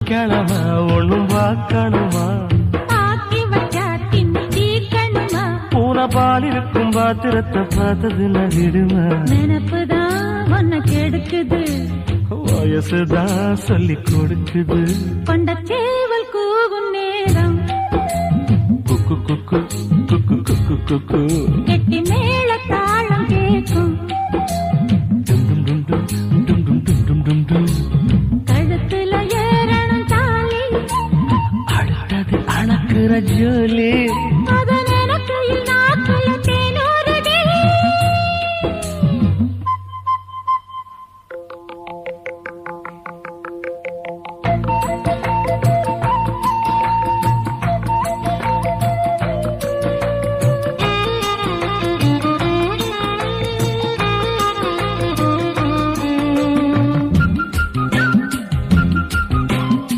கிழமா ஒண்ணும் பார்க்கணுமா ஆக்கி வச்சா தின்னு தீக்கணுமா பூனை பால் இருக்கும் பாத்திரத்தை பார்த்தது நகிடுமா நினப்புதான் ஒன்ன கெடுக்குது வயசுதான் சொல்லி கொடுக்குது கொண்ட சேவல் கூவும் நேரம் குக்கு குக்கு குக்கு குக்கு குக்கு கெட்டி மேல தாளம் கேட்கும் கழுத்துல ஏறணும் தாலி அடுத்தது அணக்குற ஜோலி